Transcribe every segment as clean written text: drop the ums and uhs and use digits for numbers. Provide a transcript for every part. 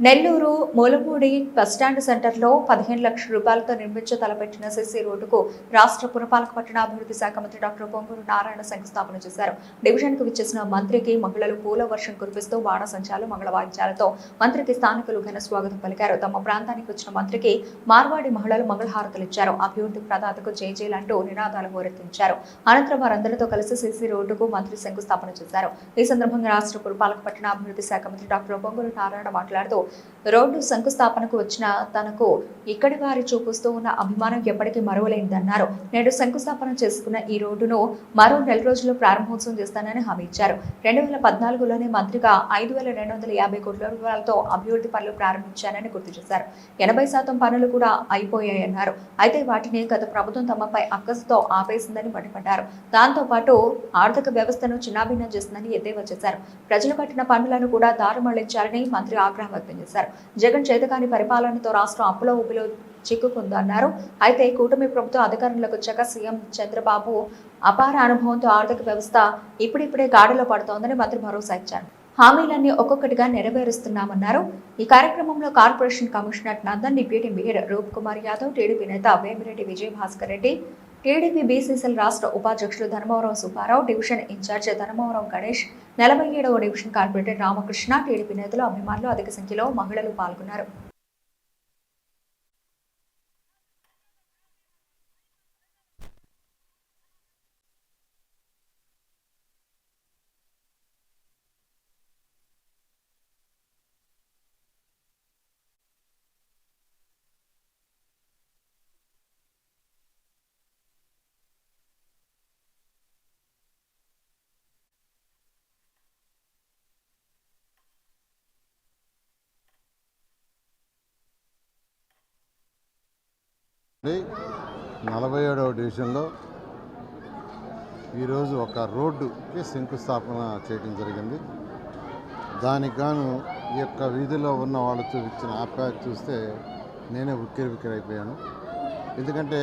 Nellore Mullapudi bus stand సెంటర్లో 15 లక్షల రూపాయలతో నిర్మించ తలపెట్టిన సిసి రోడ్డుకు రాష్ట్ర పురపాలక పట్టణాభివృద్ధి శాఖ మంత్రి డాక్టర్ పొంగూరు నారాయణ శంకుస్థాపన చేశారు. డివిజన్కు విచ్చేసిన మంత్రికి మహిళలు పూల వర్షం కురిపిస్తూ బాణసంచాలు మంగళవాద్యాలతో మంత్రికి స్థానికులు ఘన స్వాగతం పలికారు. తమ ప్రాంతానికి వచ్చిన మంత్రికి మార్వాడి మహిళలు మంగళహారతులిచ్చారు. అభివృద్ధి ప్రదాతకు జేజేలంటూ నినాదాలు హోరెత్తించారు. అనంతరం వారందరితో కలిసి సిసి రోడ్డుకు మంత్రి శంకుస్థాపన చేశారు. ఈ సందర్భంగా రాష్ట్ర పురపాలక పట్టణాభివృద్ధి శాఖ మంత్రి డాక్టర్ పొంగూరు నారాయణ మాట్లాడుతూ రోడ్డు శంకుస్థాపనకు వచ్చిన తనకు ఇక్కడి వారి చూపిస్తూ ఉన్న అభిమానం ఎప్పటికీ మరువలేనిదన్నారు. నేడు శంకుస్థాపన చేసుకున్న ఈ రోడ్డును మరో 4 రోజుల్లో ప్రారంభోత్సవం చేస్తానని హామీ ఇచ్చారు. 2014లోనే మంత్రిగా 5,250 కోట్ల రూపాయలతో అభివృద్ధి పనులు ప్రారంభించానని గుర్తు చేశారు. 80% పనులు కూడా అయిపోయాయన్నారు. అయితే వాటిని గత ప్రభుత్వం తమపై అక్కసుతో ఆపేసిందని మండిపడ్డారు. దాంతో పాటు ఆర్థిక వ్యవస్థను చిన్నాభిన్నం చేస్తుందని ఎద్దేవా చేశారు. ప్రజలు కట్టిన పనులను కూడా దారి మళ్లించాలని మంత్రి ఆగ్రహం వ్యక్తం చేశారు. జగన్ చేతకాని పరిపాలనతో రాష్ట్రం అప్పులో ఊబిలో చిక్కుకుందన్నారు. అయితే కూటమి ప్రభుత్వం అధికారంలోకి వచ్చాక సీఎం చంద్రబాబు అపార అనుభవంతో ఆర్థిక వ్యవస్థ ఇప్పుడిప్పుడే గాడిలో పడుతోందని మంత్రి భరోసా ఇచ్చారు. హామీలన్నీ ఒక్కొక్కటిగా నెరవేరుస్తున్నామన్నారు. ఈ కార్యక్రమంలో corporation commissioner Nandan, deputy mayor Roop Kumar Yadav, TDP నేత వేమిరెడ్డి విజయభాస్కర్ రెడ్డి, టీడీపీ బీసీసీఎల్ రాష్ట్ర ఉపాధ్యక్షులు ధర్మవరం సుబ్బారావు, డివిజన్ ఇన్ఛార్జ్ ధర్మవరం గణేష్, 47వ డివిజన్ కార్పొరేటర్ రామకృష్ణ, టీడీపీ నేతలు, అభిమానులు, అధిక సంఖ్యలో మహిళలు పాల్గొన్నారు. డి 47వ డివిజన్లో ఈరోజు ఒక రోడ్డుకి శంకుస్థాపన చేయడం జరిగింది. దానికి గాను ఈ యొక్క వీధిలో ఉన్న వాళ్ళు చూపించిన ఆప్యాయత చూస్తే నేనే ఉక్కిరిబిక్కిరైపోయాను. ఎందుకంటే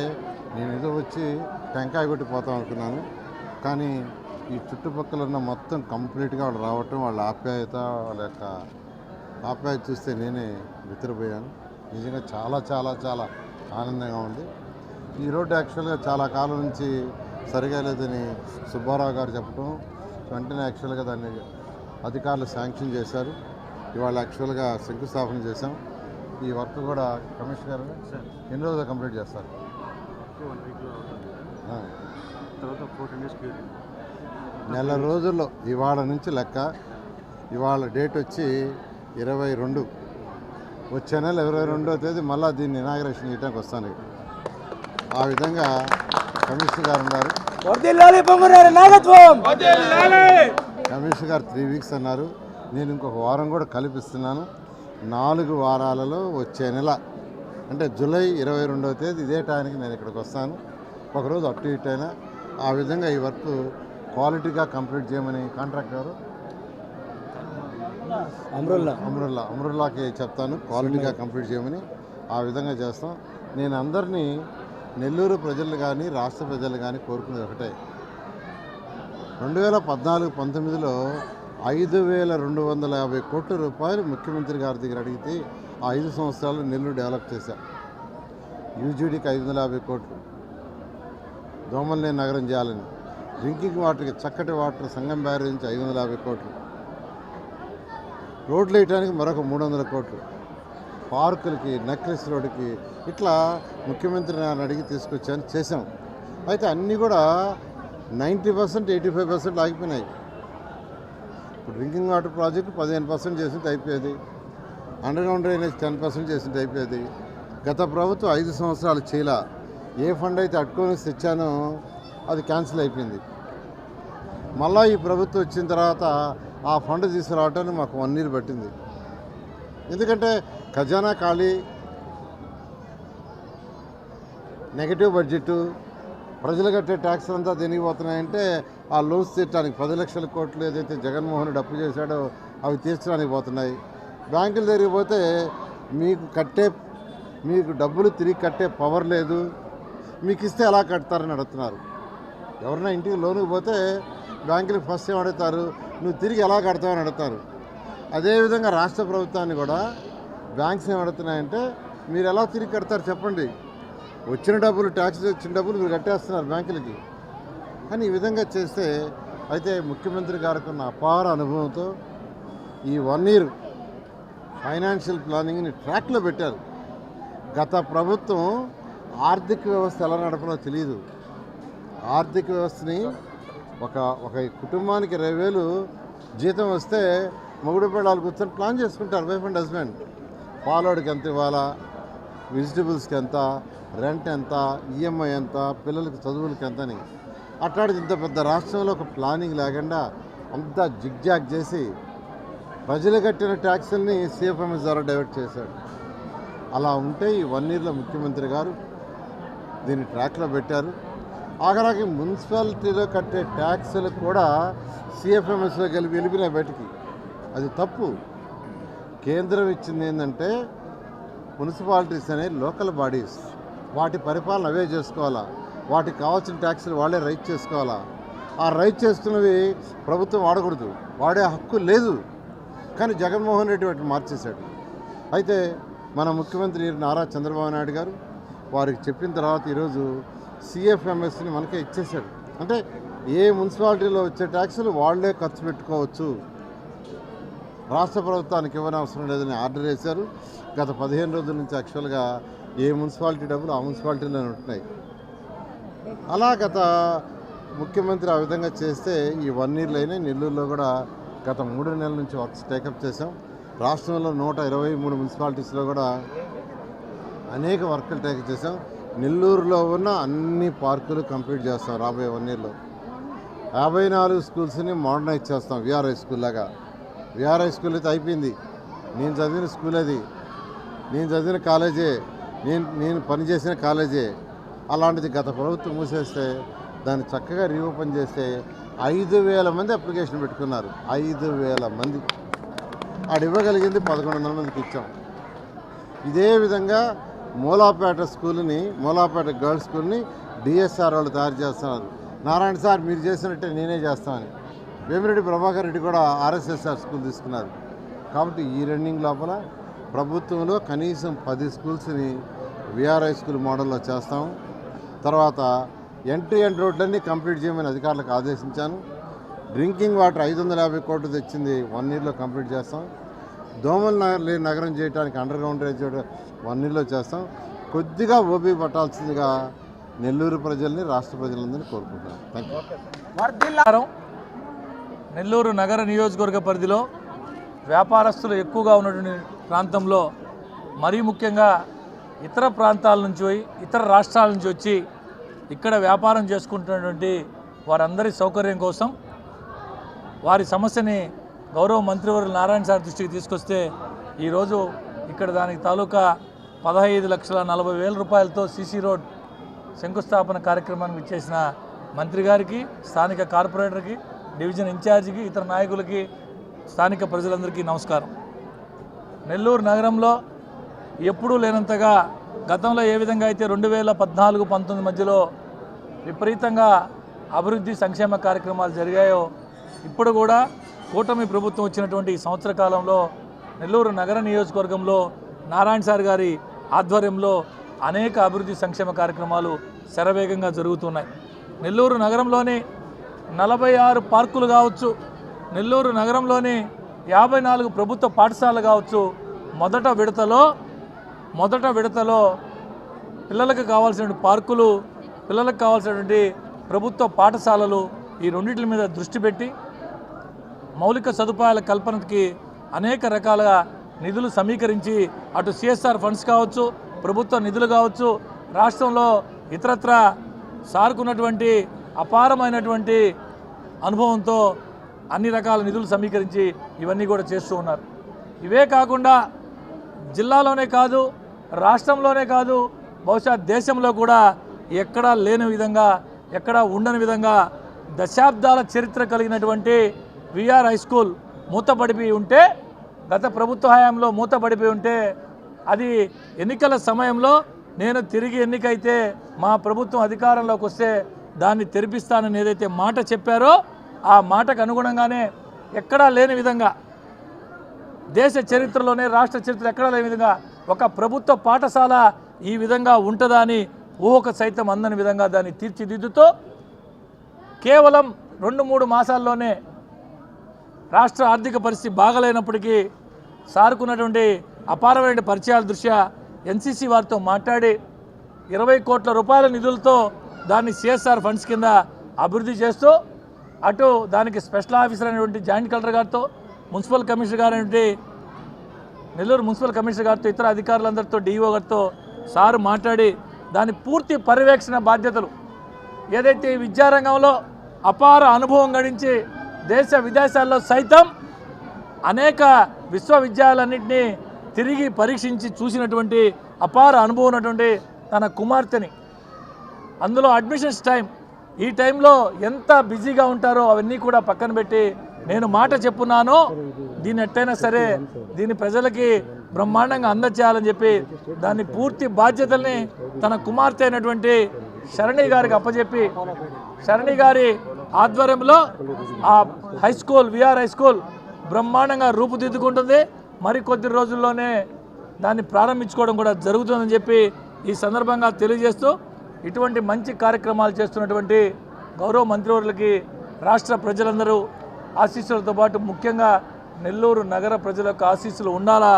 నేను ఏదో వచ్చి టెంకాయ కొట్టిపోతాం అనుకున్నాను, కానీ ఈ చుట్టుపక్కల ఉన్న మొత్తం కంప్లీట్గా వాళ్ళు రావటం, వాళ్ళ ఆప్యాయత, వాళ్ళ యొక్క ఆప్యాయత చూస్తే నేనే విసిరిపోయాను. నిజంగా చాలా చాలా చాలా ఆనందంగా ఉంది. ఈ రోడ్డు యాక్చువల్గా చాలా కాలం నుంచి సరిగా లేదని సుబ్బారావు గారు చెప్పడం, వెంటనే యాక్చువల్గా దాన్ని అధికారులు శాంక్షన్ చేశారు. ఇవాళ యాక్చువల్గా శంకుస్థాపన చేశాం. ఈ వర్క్ కూడా కమిషనర్ ఎన్ని రోజులు కంప్లీట్ చేస్తారు? నెల రోజుల్లో ఇవాళ నుంచి లెక్క. ఇవాళ డేట్ వచ్చి 22, వచ్చే నెల 22వ తేదీ మళ్ళీ దీన్ని ఇనాగరేషన్ చేయడానికి వస్తాను. ఆ విధంగా కమిషనర్ గారు ఉన్నారు. కమిషనర్ గారు 3 వీక్స్ అన్నారు. నేను ఇంకొక వారం కూడా కల్పిస్తున్నాను. 4 వారాలలో వచ్చే నెల అంటే జూలై 22వ తేదీ ఇదే టైంకి నేను ఇక్కడికి వస్తాను. ఒకరోజు అటు ఇటు అయినా ఆ విధంగా ఈ వర్క్ క్వాలిటీగా కంప్లీట్ చేయమని కాంట్రాక్టర్ అమరుల్లాకి చెప్తాను, క్వాలిటీగా కంప్లీట్ చేయమని. ఆ విధంగా చేస్తాం. నేను అందరినీ, నెల్లూరు ప్రజలు కానీ రాష్ట్ర ప్రజలు కానీ కోరుకునేది ఒకటే. 2014-19లో 5,250 కోట్ల రూపాయలు ముఖ్యమంత్రి గారి దగ్గర అడిగితే ఆ 5 సంవత్సరాలు నెల్లూరు డెవలప్ చేశాం. యూజీడీకి 550 కోట్లు, దోమల్లేని నగరం చేయాలని, డ్రింకింగ్ వాటర్కి చక్కటి వాటర్ సంగం బ్యారేజ్ నుంచి 550 కోట్లు, రోడ్లు వేయడానికి మరొక 300 కోట్లు, పార్కులకి, నెక్లెస్ రోడ్డుకి, ఇట్లా ముఖ్యమంత్రి నన్ను అడిగి తీసుకొచ్చాను, చేసాం. అయితే అన్నీ కూడా 90%, 85% ఆగిపోయినాయి. ఇప్పుడు డ్రింకింగ్ వాటర్ ప్రాజెక్టు 15% చేసింది అయిపోయేది, అండర్గ్రౌండ్ డ్రైనేజ్ 10% చేసింది అయిపోయేది. గత ప్రభుత్వం 5 సంవత్సరాలు చేయలా. ఏ ఫండ్ అయితే అట్టుకొని తెచ్చానో అది క్యాన్సిల్ అయిపోయింది. మళ్ళీ ఈ ప్రభుత్వం వచ్చిన తర్వాత ఆ ఫండ్ తీసుకురావడానికి మాకు 1 year పట్టింది. ఎందుకంటే ఖజానా ఖాళీ, నెగటివ్ బడ్జెట్, ప్రజలు కట్టే ట్యాక్స్ అంతా దేనికిపోతున్నాయంటే ఆ లోన్స్ తీర్చడానికి 10 లక్షల కోట్లు ఏదైతే జగన్మోహన్ రెడ్డి అప్పు చేశాడో అవి తీర్చడానికి పోతున్నాయి. బ్యాంకుల దగ్గరికి పోతే మీకు డబ్బులు తిరిగి కట్టే పవర్ లేదు, మీకు ఇస్తే ఎలా కడతారని అడుగుతున్నారు. ఎవరైనా ఇంటికి లోనుకి పోతే బ్యాంకులకు ఫస్ట్ ఏం అడుగుతారు, నువ్వు తిరిగి ఎలా కడతావని అడుగుతారు. అదేవిధంగా రాష్ట్ర ప్రభుత్వాన్ని కూడా బ్యాంక్స్ ఏమడుతున్నాయంటే మీరు ఎలా తిరిగి కడతారు చెప్పండి, వచ్చిన డబ్బులు ట్యాక్స్ వచ్చిన డబ్బులు మీరు కట్టేస్తున్నారు బ్యాంకులకి. కానీ ఈ విధంగా చేస్తే అయితే ముఖ్యమంత్రి గారికి ఉన్న అపార అనుభవంతో ఈ 1 year ఫైనాన్షియల్ ప్లానింగ్ని ట్రాక్లో పెట్టారు. గత ప్రభుత్వం ఆర్థిక వ్యవస్థ ఎలా నడపలో తెలియదు. ఆర్థిక వ్యవస్థని ఒక కుటుంబానికి 20,000 జీతం వస్తే మొగుడు పిల్లలు కూర్చొని ప్లాన్ చేసుకుంటారు, వైఫ్ అండ్ హస్బెండ్. పాలోడికి ఎంత ఇవ్వాలా, వెజిటబుల్స్కి ఎంత, రెంట్ ఎంత, ఈఎంఐ ఎంత, పిల్లలకి చదువులకి ఎంత అని. అట్లాంటిది ఇంత పెద్ద రాష్ట్రంలో ఒక ప్లానింగ్ లేకుండా అంతా జిగ్జాగ్ చేసి ప్రజలు కట్టిన ట్యాక్సుల్ని సిఎఫ్ఎంఎస్ ద్వారా డైవర్ట్ చేశాడు. అలా ఉంటే ఈ 1 yearలో ముఖ్యమంత్రి గారు దీన్ని ట్రాక్లో పెట్టారు. ఆఖరాకి మున్సిపాలిటీలో కట్టే ట్యాక్సులు కూడా సిఎఫ్ఎంఎస్లో వెళ్ళిపోయినాయి బయటికి. అది తప్పు. కేంద్రం ఇచ్చింది ఏంటంటే మున్సిపాలిటీస్ అనేవి లోకల్ బాడీస్, వాటి పరిపాలన అవే చేసుకోవాలా, వాటికి కావాల్సిన ట్యాక్సులు వాళ్ళే రైట్ చేసుకోవాలా. ఆ రైట్ చేస్తున్నవి ప్రభుత్వం వాడకూడదు, వాడే హక్కు లేదు. కానీ జగన్మోహన్ రెడ్డి వాటిని మార్చేశాడు. అయితే మన ముఖ్యమంత్రి నారా చంద్రబాబు నాయుడు గారు వారికి చెప్పిన తర్వాత ఈరోజు సిఎఫ్ఎంఎస్ని మనకే ఇచ్చేశాడు. అంటే ఏ మున్సిపాలిటీలో వచ్చే ట్యాక్సులు వాళ్ళే ఖర్చు పెట్టుకోవచ్చు, రాష్ట్ర ప్రభుత్వానికి ఇవ్వని అవసరం లేదని ఆర్డర్ చేశారు. గత 15 రోజుల నుంచి యాక్చువల్గా ఏ మున్సిపాలిటీ డబ్బులు ఆ మున్సిపాలిటీలోనే ఉంటున్నాయి. అలా గత ముఖ్యమంత్రి ఆ విధంగా చేస్తే ఈ 1 yearలో అయినా నెల్లూరులో కూడా గత 3 నెలల నుంచి వర్క్స్ టేకప్ చేసాం. రాష్ట్రంలో 123 మున్సిపాలిటీస్లో కూడా అనేక వర్కులు టేకప్ చేసాం. నెల్లూరులో ఉన్న అన్ని పార్కులు కంప్లీట్ చేస్తాం రాబోయే 1 yearలో. 54 స్కూల్స్ని మోడర్నైజ్ చేస్తాం. విఆర్ఐ స్కూల్ లాగా. విఆర్ఐ స్కూల్ అయితే అయిపోయింది. నేను చదివిన స్కూల్ అది, నేను చదివిన కాలేజే, నేను పనిచేసిన కాలేజే. అలాంటిది గత ప్రభుత్వం మూసేస్తే దాన్ని చక్కగా రీఓపెన్ చేస్తే 5,000 మంది అప్లికేషన్ పెట్టుకున్నారు. 5,000 మంది. ఆడు ఇవ్వగలిగింది 1,100 మందికి ఇచ్చాం. ఇదే విధంగా మూలాపేట స్కూల్ని, మూలాపేట గర్ల్స్ స్కూల్ని డిఎస్ఆర్ వాళ్ళు తయారు చేస్తున్నారు. నారాయణ సార్ మీరు చేసినట్టే నేనే చేస్తామని. వేమిరెడ్డి ప్రభాకర్ రెడ్డి కూడా ఆర్ఎస్ఎస్ఆర్ స్కూల్ తీసుకున్నారు. కాబట్టి ఈ రన్నింగ్ లోపల ప్రభుత్వంలో కనీసం 10 స్కూల్స్ని విఆర్ఐ స్కూల్ మోడల్లో చేస్తాం. తర్వాత ఎంట్రీ అండ్ రోడ్లన్నీ కంప్లీట్ చేయమని అధికారులకు ఆదేశించాను. డ్రింకింగ్ వాటర్ 550 కోట్లు తెచ్చింది 1 yearలో కంప్లీట్ చేస్తాం. దోమల నగరం చేయడానికి అండర్ గ్రౌండ్ డ్రైనేజ్ 1 yearలో చేస్తాం. కొద్దిగా ఓపీ పట్టాల్సిందిగా నెల్లూరు ప్రజల్ని, రాష్ట్ర ప్రజలందరినీ కోరుకుంటున్నాను. Thank you. నెల్లూరు నగర నియోజకవర్గ పరిధిలో వ్యాపారస్తులు ఎక్కువగా ఉన్నటువంటి ప్రాంతంలో, మరీ ముఖ్యంగా ఇతర ప్రాంతాల నుంచి పోయి, ఇతర రాష్ట్రాల నుంచి వచ్చి ఇక్కడ వ్యాపారం చేసుకుంటున్నటువంటి వారందరి సౌకర్యం కోసం వారి సమస్యని గౌరవ మంత్రివర్యులు నారాయణ సార్ దృష్టికి తీసుకొస్తే ఈరోజు ఇక్కడ దానికి తాలూకా 15,40,000 రూపాయలతో సీసీ రోడ్ శంకుస్థాపన కార్యక్రమానికి ఇచ్చేసిన మంత్రి గారికి, స్థానిక కార్పొరేటర్కి, డివిజన్ ఇన్ఛార్జికి, ఇతర నాయకులకి, స్థానిక ప్రజలందరికీ నమస్కారం. నెల్లూరు నగరంలో ఎప్పుడూ లేనంతగా గతంలో ఏ విధంగా అయితే 2014-19 మధ్యలో విపరీతంగా అభివృద్ధి సంక్షేమ కార్యక్రమాలు జరిగాయో, ఇప్పుడు కూడా కూటమి ప్రభుత్వం వచ్చినటువంటి ఈ సంవత్సర కాలంలో నెల్లూరు నగర నియోజకవర్గంలో నారాయణ సార్ గారి ఆధ్వర్యంలో అనేక అభివృద్ధి సంక్షేమ కార్యక్రమాలు శరవేగంగా జరుగుతున్నాయి. నెల్లూరు నగరంలోని 46 పార్కులు కావచ్చు, నెల్లూరు నగరంలోని 54 ప్రభుత్వ పాఠశాలలు కావచ్చు, మొదట విడతలో పిల్లలకు కావాల్సిన పార్కులు, పిల్లలకు కావాల్సినటువంటి ప్రభుత్వ పాఠశాలలు, ఈ రెండింటి మీద దృష్టి పెట్టి మౌలిక సదుపాయాల కల్పనకి అనేక రకాలుగా నిధులు సమీకరించి, అటు సిఎస్ఆర్ ఫండ్స్ కావచ్చు, ప్రభుత్వ నిధులు కావచ్చు, రాష్ట్రంలో ఇతరత్ర సారుకున్నటువంటి అపారమైనటువంటి అనుభవంతో అన్ని రకాల నిధులు సమీకరించి ఇవన్నీ కూడా చేస్తూ ఉన్నారు. ఇవే కాకుండా జిల్లాలోనే కాదు, రాష్ట్రంలోనే కాదు, బహుశా దేశంలో కూడా ఎక్కడా లేని విధంగా, ఎక్కడా ఉండని విధంగా దశాబ్దాల చరిత్ర కలిగినటువంటి విఆర్ హై స్కూల్ మూతపడిపోయి ఉంటే, గత ప్రభుత్వ హయాంలో మూతపడిపోయి ఉంటే, అది ఎన్నికల సమయంలో నేను తిరిగి ఎన్నికైతే మా ప్రభుత్వం అధికారంలోకి వస్తే దాన్ని తెరిపిస్తానని ఏదైతే మాట చెప్పారో ఆ మాటకు అనుగుణంగానే ఎక్కడా లేని విధంగా దేశ చరిత్రలోనే రాష్ట్ర చరిత్ర ఎక్కడా లేని విధంగా ఒక ప్రభుత్వ పాఠశాల ఈ విధంగా ఉంటుందా అని ఊహకు సైతం అందని విధంగా దాన్ని తీర్చిదిద్దుతూ కేవలం 2-3 మాసాల్లోనే రాష్ట్ర ఆర్థిక పరిస్థితి బాగలేనప్పటికీ సారుకున్నటువంటి అపారమైన పరిచయాల దృష్ట్యా ఎన్సీసీ వారితో మాట్లాడి 20 కోట్ల రూపాయల నిధులతో దాన్ని సిఎస్ఆర్ ఫండ్స్ కింద అభివృద్ధి చేస్తూ అటు దానికి స్పెషల్ ఆఫీసర్ అయినటువంటి జాయింట్ కలెక్టర్ గారితో మున్సిపల్ కమిషనర్ గారైనటువంటి నెల్లూరు మున్సిపల్ కమిషనర్ గారితో ఇతర అధికారులందరితో డిఈఓ గారితో సారు మాట్లాడి దాని పూర్తి పర్యవేక్షణ బాధ్యతలు ఏదైతే విద్యారంగంలో అపార అనుభవం గడించి దేశ విదేశాల్లో సైతం అనేక విశ్వవిద్యాలయాలన్నింటినీ తిరిగి పరీక్షించి చూసినటువంటి అపార అనుభవం ఉన్నటువంటి తన కుమార్తెని అందులో అడ్మిషన్స్ టైం ఈ టైంలో ఎంత బిజీగా ఉంటారో అవన్నీ కూడా పక్కన పెట్టి నేను మాట చెప్పున్నాను దీన్ని ఎట్టయినా సరే దీన్ని ప్రజలకి బ్రహ్మాండంగా అందచేయాలని చెప్పి దాన్ని పూర్తి బాధ్యతల్ని తన కుమార్తె అయినటువంటి శరణి గారికి అప్పచెప్పి శరణి గారి ఆధ్వర్యంలో ఆ high school VR high school బ్రహ్మాండంగా రూపుదిద్దుకుంటుంది మరికొద్ది రోజుల్లోనే దాన్ని ప్రారంభించుకోవడం కూడా జరుగుతుందని చెప్పి ఈ సందర్భంగా తెలియజేస్తూ ఇటువంటి మంచి కార్యక్రమాలు చేస్తున్నటువంటి గౌరవ మంత్రివర్యులకి రాష్ట్ర ప్రజలందరూ ఆశీస్సులతో పాటు ముఖ్యంగా నెల్లూరు నగర ప్రజల యొక్క ఆశీస్సులు ఉండాలా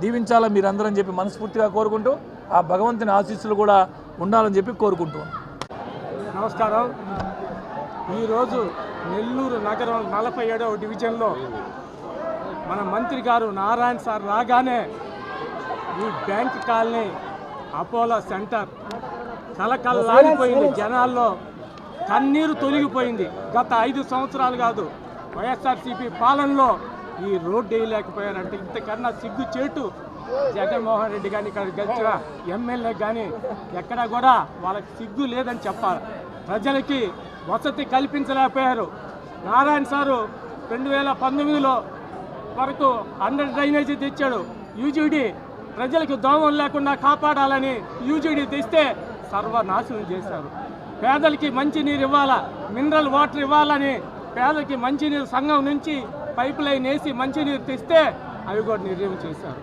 దీవించాలా మీరందరని చెప్పి మనస్ఫూర్తిగా కోరుకుంటూ ఆ భగవంతుని ఆశీస్సులు కూడా ఉండాలని చెప్పి కోరుకుంటున్నాను. నమస్కారం. ఈరోజు నెల్లూరు నగరం 47వ డివిజన్లో మన మంత్రి గారు నారాయణ సార్ రాగానే ఈ బ్యాంక్ కాలనీ అపోలో సెంటర్ కలకల్లాడిపోయింది. జనాల్లో కన్నీరు తొలగిపోయింది. గత 5 సంవత్సరాలు కాదు వైఎస్ఆర్సీపీ పాలనలో ఈ రోడ్డు వేయలేకపోయారంటే ఇంతకన్నా సిగ్గు చేటు జగన్మోహన్ రెడ్డి కానీ ఇక్కడ గెలిచిన ఎమ్మెల్యే కానీ ఎక్కడా కూడా వాళ్ళకి సిగ్గు లేదని చెప్పాలి. ప్రజలకి వసతి కల్పించలేకపోయారు. నారాయణ సారు 2019లో వరకు అండర్ డ్రైనేజీ తెచ్చాడు. యూజీడీ ప్రజలకు దోమలు లేకుండా కాపాడాలని యూజీడీ తెస్తే సర్వనాశనం చేశారు. పేదలకి మంచినీరు ఇవ్వాలా, మినరల్ వాటర్ ఇవ్వాలని పేదలకి మంచినీరు సంఘం నుంచి పైప్ లైన్ వేసి మంచినీరు తెస్తే అవి కూడా నిర్ణయం చేశారు.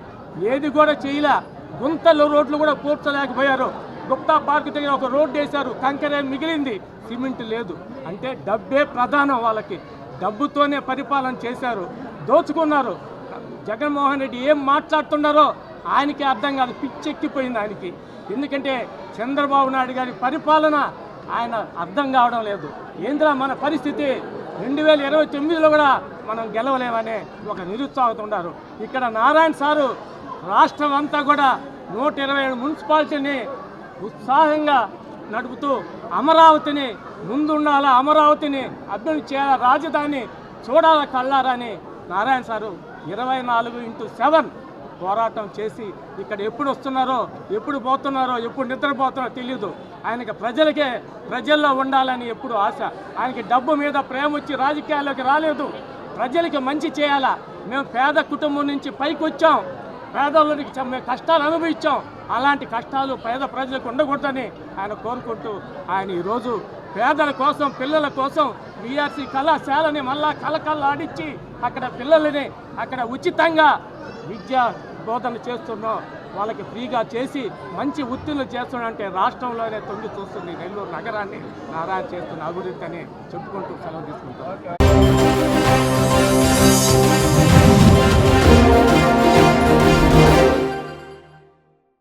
ఏది కూడా చేయలే. గుంతలు రోడ్లు కూడా పూడ్చలేకపోయారు. గుప్తా పార్క్ దగ్గర ఒక రోడ్డు వేశారు, కంకరే మిగిలింది, సిమెంట్ లేదు. అంటే డబ్బే ప్రధానం వాళ్ళకి. డబ్బుతోనే పరిపాలన చేశారు, దోచుకున్నారు. జగన్మోహన్ రెడ్డి ఏం మాట్లాడుతున్నారో ఆయనకి అర్థం కాదు, పిచ్చెక్కిపోయింది ఆయనకి. ఎందుకంటే చంద్రబాబు నాయుడు గారి పరిపాలన ఆయన అర్థం కావడం లేదు. ఏంద్రా మన పరిస్థితి, 2029లో కూడా మనం గెలవలేమనే ఒక నిరుత్సాహత ఉన్నారు. ఇక్కడ నారాయణ సారు రాష్ట్రం అంతా కూడా 127 మున్సిపాలిటీని ఉత్సాహంగా నడుపుతూ అమరావతిని ముందుండాలా, అమరావతిని అభివృద్ధి చేయాలా, రాజధాని చూడాలా కళ్ళారని నారాయణ సారు 24/7 పోరాటం చేసి ఇక్కడ ఎప్పుడు వస్తున్నారో, ఎప్పుడు పోతున్నారో, ఎప్పుడు నిద్రపోతున్నారో తెలియదు. ఆయనకి ప్రజల్లో ఉండాలని ఎప్పుడు ఆశ. ఆయనకి డబ్బు మీద ప్రేమ వచ్చి రాజకీయాల్లోకి రాలేదు. ప్రజలకి మంచి చేయాలా. మేము పేద కుటుంబం నుంచి పైకి వచ్చాం, పేదలకి మేము కష్టాలు అనుభవించాం. అలాంటి కష్టాలు పేద ప్రజలకు ఉండకూడదని ఆయన కోరుకుంటూ ఆయన ఈరోజు పేదల కోసం, పిల్లల కోసం విఆర్సీ కళాశాలని మళ్ళా కలకల్లాడించి అక్కడ పిల్లలని అక్కడ ఉచితంగా విద్యా బోధన చేస్తున్నాం. వాళ్ళకి ఫ్రీగా చేసి మంచి ఉత్తీర్ణులు చేస్తున్నాడంటే రాష్ట్రంలోనే తొంగి చూస్తుంది నెల్లూరు నగరాన్ని నారాయణ చేస్తున్న అభివృద్ధి అని చెప్పుకుంటూ సెలవు తీసుకుంటాం.